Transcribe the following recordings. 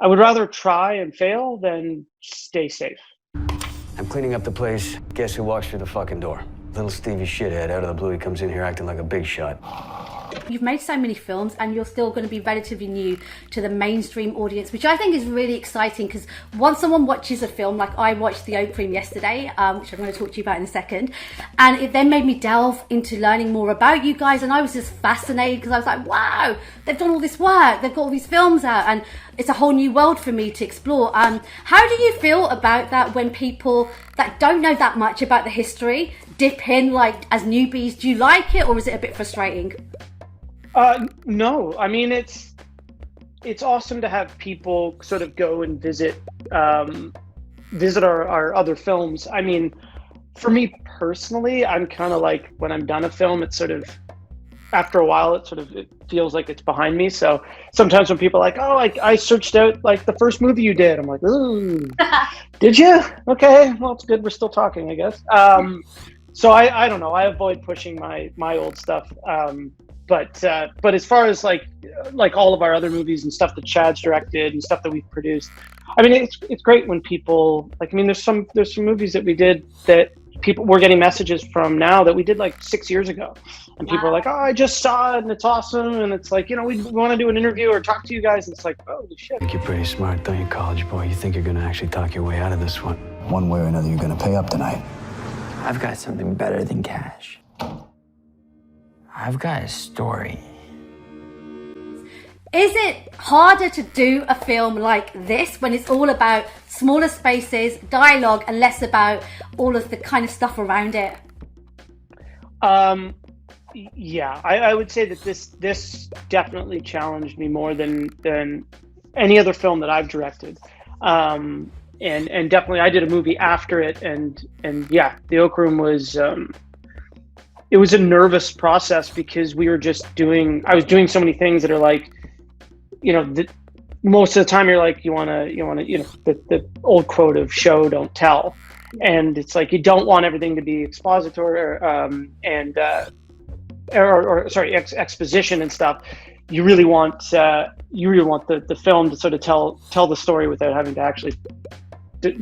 I would rather try and fail than stay safe. I'm cleaning up the place. Guess who walks through the fucking door? Little Stevie shithead. Out of the blue, he comes in here acting like a big shot. You've made so many films and you're still going to be relatively new to the mainstream audience, which I think is really exciting, because once someone watches a film, like I watched The Oak Room yesterday, which I'm going to talk to you about in a second, and it then made me delve into learning more about you guys, and I was just fascinated because I was like, wow, they've done all this work, they've got all these films out, and it's a whole new world for me to explore. How do you feel about that when people that don't know that much about the history dip in like as newbies? Do you like it, or is it a bit frustrating? No, I mean, it's awesome to have people sort of go and visit our other films. I mean, for me personally, I'm kind of like, when I'm done a film, it's sort of, after a while, it feels like it's behind me. So sometimes when people are like, oh, I searched out like the first movie you did, I'm like, ooh, did you? Okay, well, it's good. We're still talking, I guess. So I don't know. I avoid pushing my old stuff. But as far as like all of our other movies and stuff that Chad's directed and stuff that we've produced, I mean, it's great when people like, I mean, there's some movies that we did that people were getting messages from now that we did like 6 years ago, and people are like, oh, I just saw it and it's awesome, and it's like, you know, we want to do an interview or talk to you guys, and it's like, holy shit. I think you're pretty smart, don't you, college boy? You think you're gonna actually talk your way out of this one? One way or another, you're gonna pay up tonight. I've got something better than cash. I've got a story. Is it harder to do a film like this when it's all about smaller spaces, dialogue, and less about all of the kind of stuff around it? Yeah, I would say that this definitely challenged me more than any other film that I've directed. And definitely I did a movie after it, and yeah, The Oak Room was it was a nervous process because I was doing so many things that are like, you know, most of the time you're like, you want to, you know, the old quote of show, don't tell. And it's like, you don't want everything to be expository exposition and stuff. You really want the film to sort of tell the story without having to actually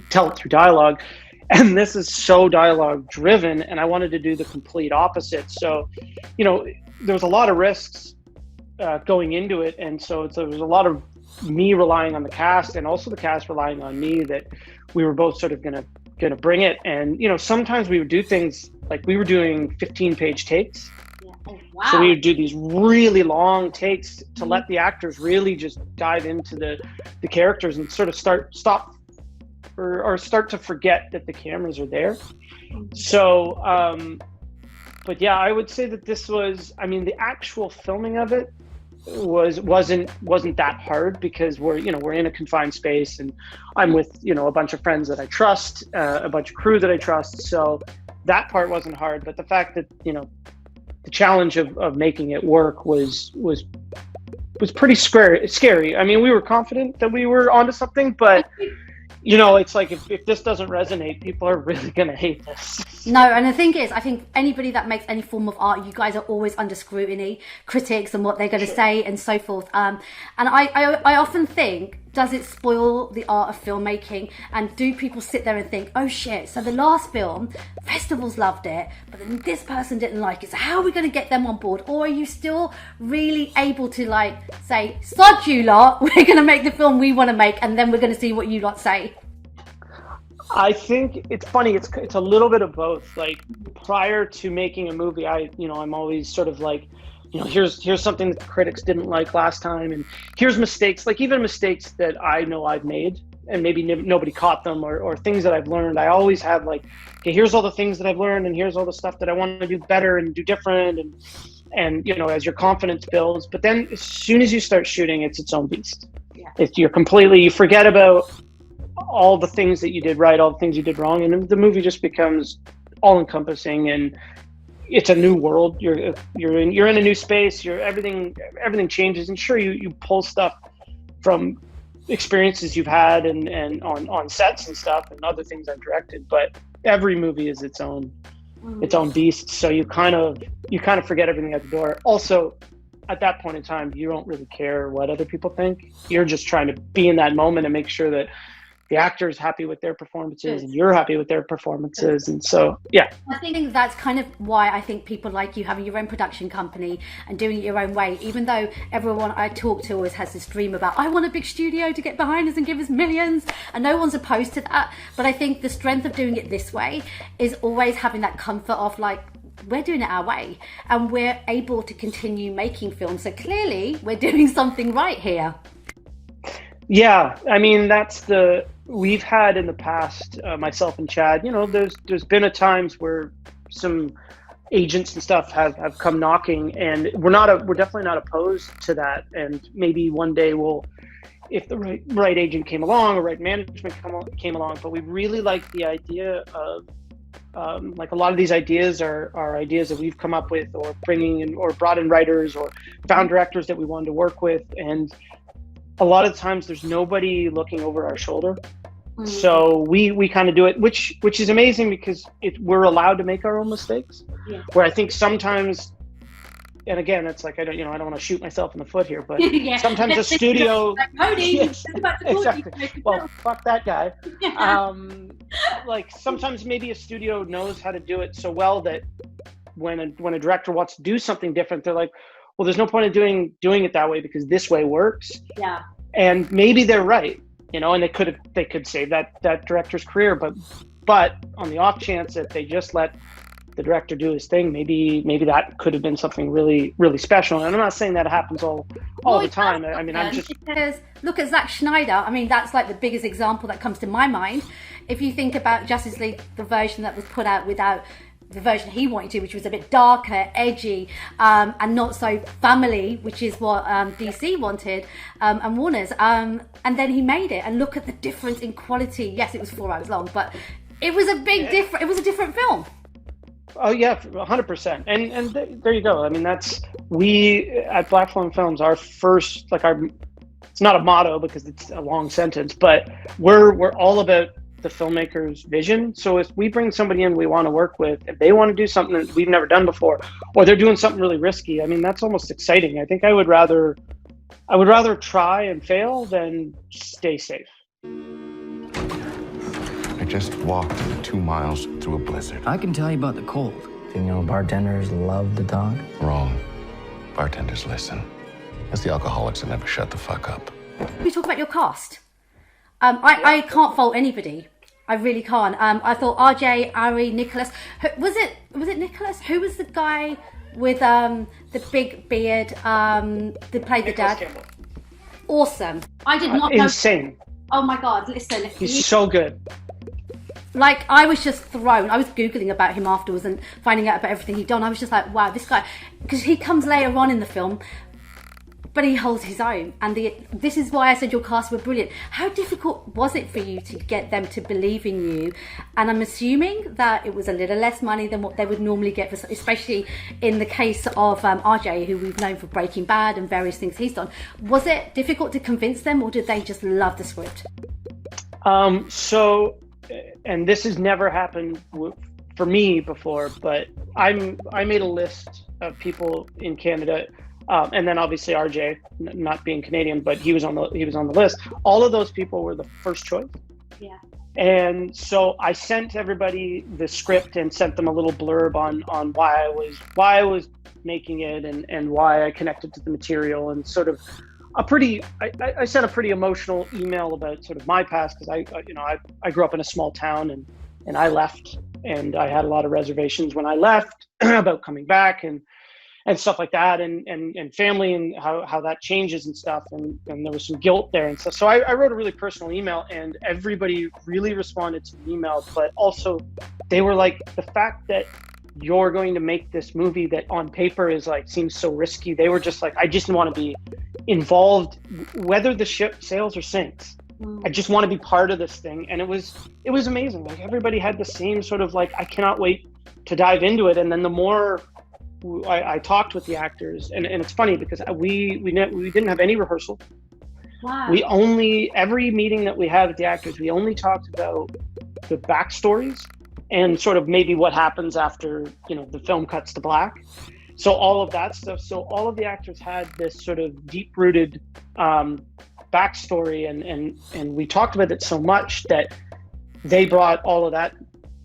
tell it through dialogue. And this is so dialogue driven, and I wanted to do the complete opposite. So, you know, there was a lot of risks going into it, and so there was a lot of me relying on the cast, and also the cast relying on me, that we were both sort of gonna bring it. And you know, sometimes we would do things like we were doing 15-page takes. Yeah. Oh, wow. So we would do these really long takes to let the actors really just dive into the characters and sort of start to forget that the cameras are there. So, but yeah, I would say that this was, I mean, the actual filming of it wasn't that hard, because we're in a confined space, and I'm with, you know, a bunch of friends that I trust, a bunch of crew that I trust. So that part wasn't hard, but the fact that, you know, the challenge of making it work was pretty scary. I mean, we were confident that we were onto something, but you know, it's like, if this doesn't resonate, people are really going to hate this. No, and the thing is, I think anybody that makes any form of art, you guys are always under scrutiny, critics and what they're going to say and so forth. And I often think, does it spoil the art of filmmaking? And do people sit there and think, oh shit, so the last film, festivals loved it, but then this person didn't like it, so how are we going to get them on board? Or are you still really able to like say, sod you lot, we're going to make the film we want to make, and then we're going to see what you lot say? I think it's funny. It's a little bit of both. Like, prior to making a movie, I'm always sort of like, you know, here's something that the critics didn't like last time, and here's mistakes, like even mistakes that I know I've made and maybe nobody caught them, or things that I've learned. I always have like, okay, here's all the things that I've learned, and here's all the stuff that I want to do better and do different, and you know, as your confidence builds. But then as soon as you start shooting, it's its own beast. Yeah. You forget about all the things that you did right, all the things you did wrong, and the movie just becomes all encompassing, and it's a new world. You're in a new space. Everything changes, and sure, you pull stuff from experiences you've had and on sets and stuff and other things I've directed, but every movie is its own beast. So you kind of forget everything at the door. Also, at that point in time, you don't really care what other people think. You're just trying to be in that moment and make sure that the actor is happy with their performances and you're happy with their performances. And so, yeah. I think that's kind of why I think people like you having your own production company and doing it your own way, even though everyone I talk to always has this dream about, I want a big studio to get behind us and give us millions, and no one's opposed to that. But I think the strength of doing it this way is always having that comfort of like, we're doing it our way and we're able to continue making films. So clearly we're doing something right here. Yeah, I mean, we've had in the past, myself and Chad, you know, there's been at times where some agents and stuff have come knocking, and we're definitely not opposed to that. And maybe one day if the right agent came along or right management came along, but we really like the idea of, like a lot of these ideas are ideas that we've come up with, or bringing in or brought in writers or found directors that we wanted to work with. And a lot of times there's nobody looking over our shoulder. Mm-hmm. So we kind of do it, which is amazing because we're allowed to make our own mistakes. Yeah. Where I think sometimes, and again, it's like, I don't want to shoot myself in the foot here, but yeah. Sometimes a studio, Cody, yes, exactly. Well, fuck that guy. Yeah. Like sometimes maybe a studio knows how to do it so well that when a director wants to do something different, they're like, well, there's no point in doing it that way because this way works. Yeah. And maybe they're right, you know, and they could save that director's career, but on the off chance that they just let the director do his thing, maybe that could have been something really, really special. And I'm not saying that happens all the time. I mean, I'm just... Because look at Zack Snyder. I mean, that's like the biggest example that comes to my mind. If you think about Justice League, the version that was put out without the version he wanted to, which was a bit darker, edgy, and not so family, which is what DC wanted, and Warner's. And then he made it, and look at the difference in quality. Yes, it was 4 hours long, but it was a big difference. It was a different film. Oh yeah, 100%. And there you go. I mean, we at Black Phone Films, our first, it's not a motto because it's a long sentence, but we're all about the filmmaker's vision. So if we bring somebody in we want to work with, if they want to do something that we've never done before, or they're doing something really risky, I mean, that's almost exciting. I think I would rather try and fail than stay safe. I just walked 2 miles through a blizzard. I can tell you about the cold. You know, bartenders love to talk. Wrong. Bartenders listen. It's the alcoholics that never shut the fuck up. We talk about your cast. I can't fault anybody. I really can't. I thought RJ, Ari, Nicholas. Was it Nicholas? Who was the guy with the big beard that played the dad? Campbell. Awesome. I did not know. Insane. Oh my God, listen. He's so good. Like, I was just thrown. I was Googling about him afterwards and finding out about everything he'd done. I was just like, wow, this guy, because he comes later on in the film, but he holds his own. And this is why I said your cast were brilliant. How difficult was it for you to get them to believe in you? And I'm assuming that it was a little less money than what they would normally get, especially in the case of RJ, who we've known for Breaking Bad and various things he's done. Was it difficult to convince them, or did they just love the script? So, and this has never happened for me before, but I made a list of people in Canada. And then obviously RJ, not being Canadian, but he was on the list. All of those people were the first choice. Yeah. And so I sent everybody the script and sent them a little blurb on why I was making it and why I connected to the material, and sort of I sent a pretty emotional email about sort of my past, because I grew up in a small town and I left, and I had a lot of reservations when I left about coming back and stuff like that, and family, and how that changes and stuff, and there was some guilt there and stuff. So I wrote a really personal email, and everybody really responded to the email, but also they were like, the fact that you're going to make this movie that on paper seems so risky, they were just like, I just want to be involved, whether the ship sails or sinks. I just want to be part of this thing. And it was amazing. Like, everybody had the same sort of I cannot wait to dive into it. And then the more I talked with the actors, and it's funny because we didn't have any rehearsal. Wow. Every meeting that we had with the actors, we only talked about the backstories and sort of maybe what happens after, the film cuts to black. So all of that stuff. So all of the actors had this sort of deep-rooted backstory, and we talked about it so much that they brought all of that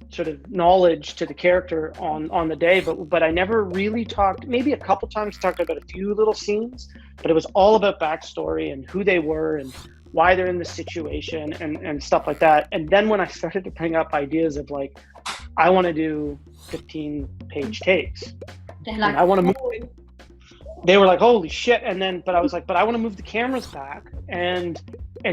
sort of knowledge to the character on the day. But I never really talked. Maybe a couple times talked about a few little scenes, but it was all about backstory and who they were and why they're in this situation and stuff like that. And then when I started to bring up ideas of like, I want to do 15-page takes, They're like, and I want to move. They were like, holy shit. And then, but I was like, but I want to move the cameras back. And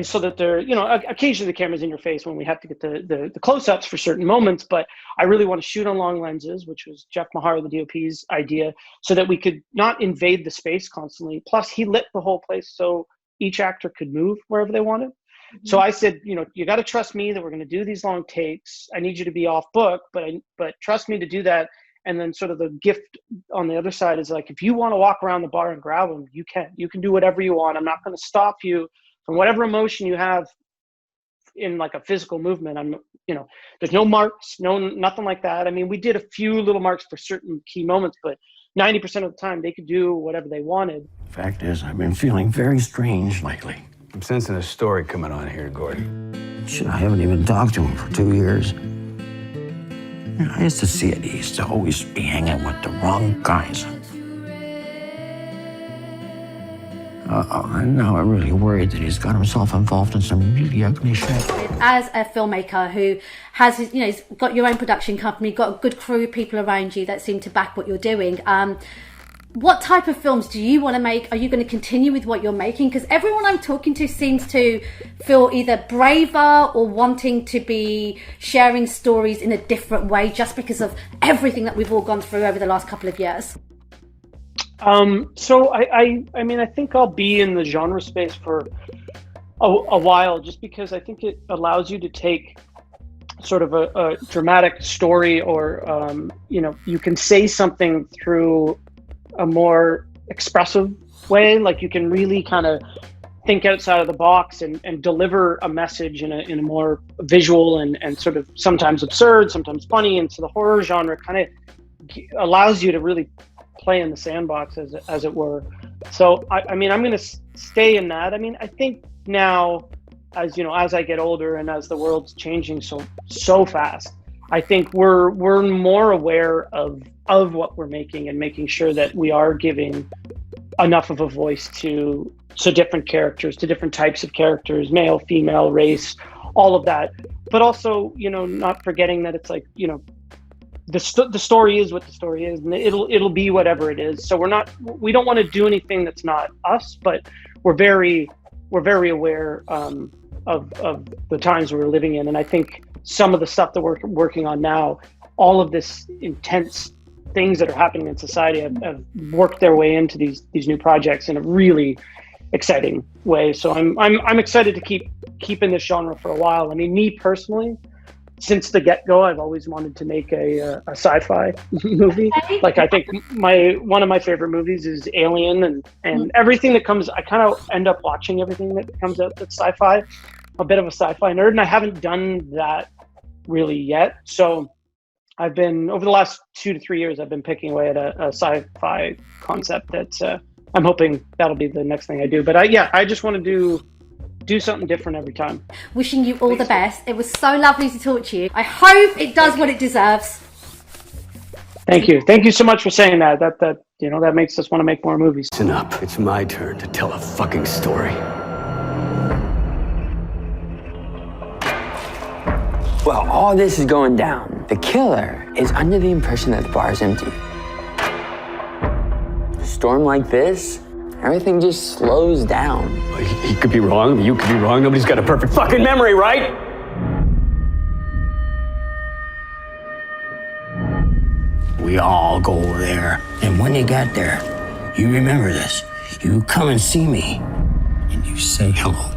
so that they're, you know, occasionally the camera's in your face when we have to get the close-ups for certain moments, but I really want to shoot on long lenses, which was Jeff Mahar, the DOP's idea, so that we could not invade the space constantly. Plus he lit the whole place so each actor could move wherever they wanted. Mm-hmm. So I said, you know, you got to trust me that we're going to do these long takes. I need you to be off book, but trust me to do that. And then sort of the gift on the other side is like, if you want to walk around the bar and grab them, you can do whatever you want. I'm not going to stop you from whatever emotion you have in like a physical movement. I'm, you know, there's no marks, nothing like that. I mean, we did a few little marks for certain key moments, but 90% of the time they could do whatever they wanted. Fact is, I've been feeling very strange lately. I'm sensing a story coming on here, Gordy. Shit, I haven't even talked to him for 2 years. You know, I used to see it. He used to always be hanging with the wrong guys. And now I'm really worried that he's got himself involved in some really ugly shit. As a filmmaker who has, you know, he's got your own production company, got a good crew of people around you that seem to back what you're doing. What type of films do you want to make? Are you going to continue with what you're making? Because everyone I'm talking to seems to feel either braver or wanting to be sharing stories in a different way just because of everything that we've all gone through over the last couple of years. So I mean, I think I'll be in the genre space for a while, just because I think it allows you to take sort of a dramatic story, or, you know, you can say something through a more expressive way. Like you can really kind of think outside of the box and deliver a message in a more visual and sort of sometimes absurd, sometimes funny. And so the horror genre kind of allows you to really play in the sandbox, as it were. So I mean, I'm going to stay in that. I mean, I think now, as you know, as I get older and as the world's changing so fast, I think we're more aware of what we're making and making sure that we are giving enough of a voice to different characters, to different types of characters, male, female, race, all of that. But also, you know, not forgetting that it's like, you know, the story is what the story is, and it'll be whatever it is. So we don't want to do anything that's not us, but we're very aware of the times we're living in. And I think some of the stuff that we're working on now, all of this intense things that are happening in society have worked their way into these new projects in a really exciting way. So I'm excited to keep in this genre for a while. I mean, me personally, since the get-go, I've always wanted to make a sci-fi movie. Like, I think one of my favorite movies is Alien, and everything that comes, I kind of end up watching everything that comes out that's sci-fi. A bit of a sci-fi nerd, and I haven't done that really yet. So I've been, over the last 2 to 3 years, I've been picking away at a sci-fi concept that I'm hoping that'll be the next thing I do. But I just want to do something different every time. Wishing you all the best. It was so lovely to talk to you. I hope it does what it deserves. Thank you so much for saying that. That you know, that makes us want to make more movies. Listen up. It's my turn to tell a fucking story. Well, all this is going down. The killer is under the impression that the bar is empty. A storm like this, everything just slows down. Well, he could be wrong, you could be wrong. Nobody's got a perfect fucking memory, right? We all go there. And when you get there, you remember this. You come and see me, and you say hello.